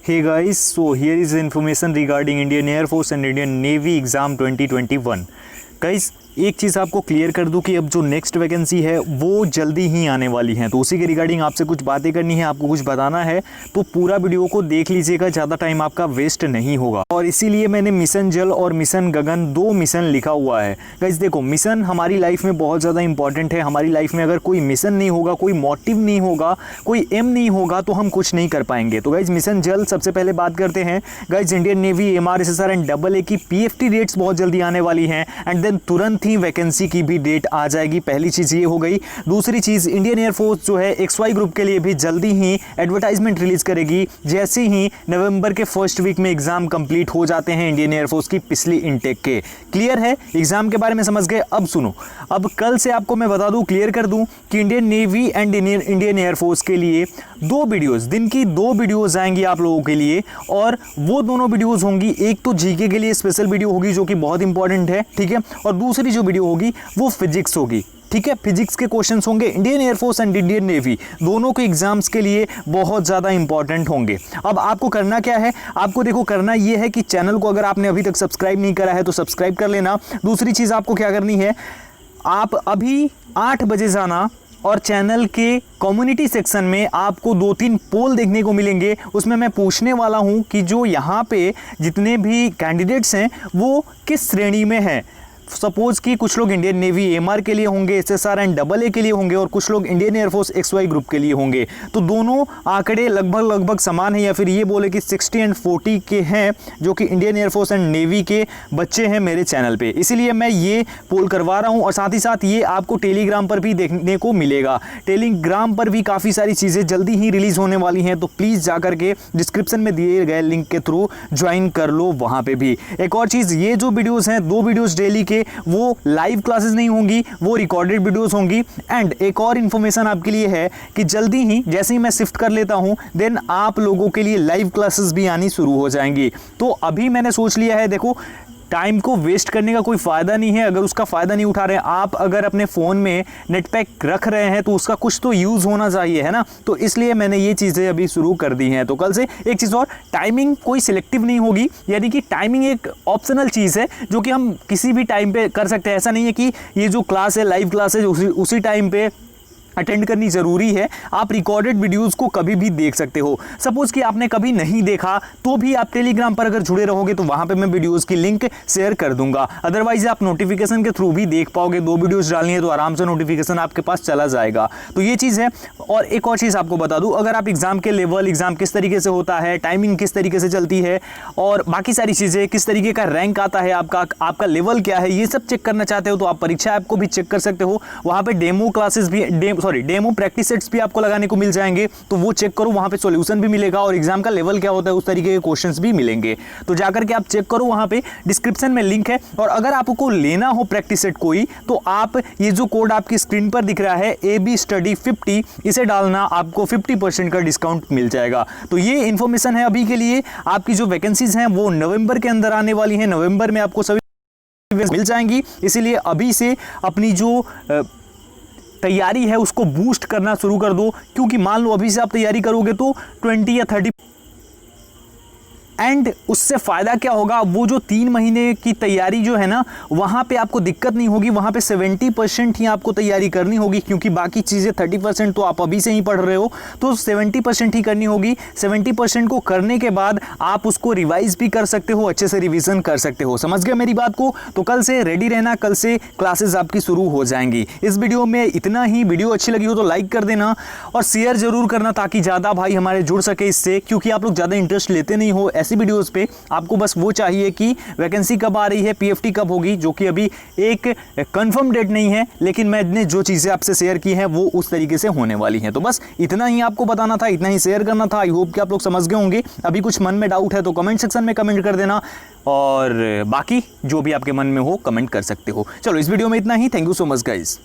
Hey guys, so here is the information regarding Indian Air Force and Indian Navy exam 2021. Guys, एक चीज़ आपको clear कर दूं कि अब जो नेक्स्ट वैकेंसी है वो जल्दी ही आने वाली है, तो उसी के रिगार्डिंग आपसे कुछ बातें करनी है, आपको कुछ बताना है, तो पूरा वीडियो को देख लीजिएगा, ज़्यादा टाइम आपका वेस्ट नहीं होगा। और इसीलिए मैंने मिशन जल और मिशन गगन दो मिशन लिखा हुआ है। गाइस देखो, मिशन हमारी लाइफ में बहुत ज़्यादा इंपॉर्टेंट है। हमारी लाइफ में अगर कोई मिशन नहीं होगा, कोई मोटिव नहीं होगा, कोई एम नहीं होगा तो हम कुछ नहीं कर पाएंगे। तो गाइज मिशन जल सबसे पहले बात करते हैं। Guys Indian navy, MRSSR and AA की PFT डेट्स बहुत जल्दी आने वाली हैं एंड देन तुरंत ही वैकेंसी की भी डेट आ जाएगी। पहली चीज़ ये हो गई। दूसरी चीज़, इंडियन एयरफोर्स जो है XY ग्रुप के लिए भी जल्दी ही एडवर्टाइजमेंट रिलीज करेगी जैसे ही नवंबर के फर्स्ट वीक में एग्जाम कंप्लीट हो जाते हैं इंडियन एयरफोर्स की पिछली इनटेक के। क्लियर है? एग्जाम के बारे में समझ गए। अब सुनो, अब कल से आपको मैं बता दूं, क्लियर कर दूं कि Indian navy and Indian air force के लिए दो वीडियोस, दिन की दो वीडियोस आएंगी आप लोगों के लिए, और वो दोनों वीडियोस होंगी, एक तो जीके के लिए स्पेशल वीडियो होगी जो कि बहुत इंपॉर्टेंट है, ठीक है, और दूसरी जो वीडियो होगी वो फिजिक्स होगी, ठीक है। फिजिक्स के क्वेश्चंस होंगे। Indian air force and Indian navy दोनों के एग्जाम्स के लिए बहुत ज़्यादा इंपॉर्टेंट होंगे। अब आपको करना क्या है? आपको देखो करना ये है कि चैनल को अगर आपने अभी तक सब्सक्राइब नहीं करा है तो सब्सक्राइब कर लेना। दूसरी चीज़ आपको क्या करनी है, आप अभी 8 बजे जाना और चैनल के कम्युनिटी सेक्शन में आपको 2-3 पोल देखने को मिलेंगे। उसमें मैं पूछने वाला हूं कि जो यहाँ पे जितने भी कैंडिडेट्स हैं वो किस श्रेणी में हैं। सपोज कि कुछ लोग इंडियन नेवी MR के लिए होंगे, SSR एंड AA के लिए होंगे, और कुछ लोग इंडियन एयरफोर्स XY ग्रुप के लिए होंगे। तो दोनों आंकड़े लगभग समान हैं, या फिर ये बोले कि 60 एंड 40 के हैं जो कि इंडियन एयरफोर्स एंड नेवी के बच्चे हैं मेरे चैनल पे। इसीलिए मैं ये पोल करवा रहा हूँ, और साथ ही साथ ये आपको टेलीग्राम पर भी देखने को मिलेगा। टेलीग्राम पर भी काफ़ी सारी चीज़ें जल्दी ही रिलीज होने वाली हैं, तो प्लीज़ जा करके डिस्क्रिप्शन में दिए गए लिंक के थ्रू ज्वाइन कर लो वहाँ पर भी। एक और चीज़, ये जो वीडियोज़ हैं, 2 वीडियोज़ डेली के, वो लाइव क्लासेस नहीं होंगी, वो रिकॉर्डेड वीडियोस होंगी। एंड एक और इन्फॉर्मेशन आपके लिए है कि जल्दी ही जैसे ही मैं शिफ्ट कर लेता हूं, देन आप लोगों के लिए लाइव क्लासेस भी आनी शुरू हो जाएंगी। तो अभी मैंने सोच लिया है, देखो टाइम को वेस्ट करने का कोई फ़ायदा नहीं है। अगर उसका फ़ायदा नहीं उठा रहे हैं आप, अगर अपने फ़ोन में नेट पैक रख रहे हैं तो उसका कुछ तो यूज़ होना चाहिए, है ना। तो इसलिए मैंने ये चीज़ें अभी शुरू कर दी हैं। तो कल से एक चीज़ और, टाइमिंग कोई सिलेक्टिव नहीं होगी, यानी कि टाइमिंग एक ऑप्शनल चीज़ है जो कि हम किसी भी टाइम पे कर सकते हैं। ऐसा नहीं है कि ये जो क्लास है, लाइव क्लास है, उसी टाइम पे अटेंड करनी ज़रूरी है। आप रिकॉर्डेड वीडियोस को कभी भी देख सकते हो। सपोज़ कि आपने कभी नहीं देखा तो भी आप टेलीग्राम पर अगर जुड़े रहोगे तो वहाँ पे मैं वीडियोस की लिंक शेयर कर दूंगा। अदरवाइज आप नोटिफिकेशन के थ्रू भी देख पाओगे। 2 वीडियोस डालनी है तो आराम से नोटिफिकेशन आपके पास चला जाएगा। तो ये चीज़ है। और एक और चीज़ आपको बता दूँ, अगर आप एग्ज़ाम के लेवल, एग्ज़ाम किस तरीके से होता है, टाइमिंग किस तरीके से चलती है, और बाकी सारी चीज़ें, किस तरीके का रैंक आता है, आपका लेवल क्या है, ये सब चेक करना चाहते हो तो आप परीक्षा ऐप को भी चेक कर सकते हो। वहाँ पर डेमो क्लासेस भी, डेमो प्रैक्टिस सेट्स भी आपको लगाने को मिल जाएंगे, तो वो चेक करो। वहां पे सॉल्यूशन भी मिलेगा और एग्जाम का लेवल क्या होता है उस तरीके के क्वेश्चंस भी मिलेंगे। तो जाकर के आप चेक करो, वहां पे डिस्क्रिप्शन में लिंक है। और अगर आपको लेना हो प्रैक्टिस सेट कोई, तो आप ये जो कोड आपकी स्क्रीन पर दिख रहा है AB Study 50, इसे डालना, आपको 50% का डिस्काउंट मिल जाएगा। तो ये इंफॉर्मेशन है अभी के लिए। आपकी जो वैकेंसीज हैं वो नवंबर के अंदर आने वाली हैं। नवंबर में आपको सभी मिल जाएंगी। इसीलिए अभी से अपनी जो तैयारी है उसको बूस्ट करना शुरू कर दो, क्योंकि मान लो अभी से आप तैयारी करोगे तो 20 या 30, एंड उससे फ़ायदा क्या होगा, वो जो 3 महीने की तैयारी जो है ना, वहाँ पे आपको दिक्कत नहीं होगी। वहाँ पे 70% ही आपको तैयारी करनी होगी, क्योंकि बाकी चीज़ें 30% तो आप अभी से ही पढ़ रहे हो, तो 70% ही करनी होगी। 70% को करने के बाद आप उसको रिवाइज भी कर सकते हो, अच्छे से रिवीजन कर सकते हो। समझ गए मेरी बात को? तो कल से रेडी रहना, कल से क्लासेस आपकी शुरू हो जाएंगी। इस वीडियो में इतना ही। वीडियो अच्छी लगी हो तो लाइक कर देना और शेयर जरूर करना, ताकि ज़्यादा भाई हमारे जुड़ सके इससे, क्योंकि आप लोग ज़्यादा इंटरेस्ट लेते नहीं हो ऐसी वीडियोस पे। आपको बस वो चाहिए कि वैकेंसी कब आ रही है, PFT कब होगी, जो कि अभी एक कंफर्म डेट नहीं है, लेकिन मैंने जो चीज़ें आपसे शेयर की हैं वो उस तरीके से होने वाली हैं। तो बस इतना ही आपको बताना था, इतना ही शेयर करना था। आई होप कि आप लोग समझ गए होंगे। अभी कुछ मन में डाउट है तो कमेंट सेक्शन में कमेंट कर देना, और बाकी जो भी आपके मन में हो कमेंट कर सकते हो। चलो इस वीडियो में इतना ही। Thank you so much guys.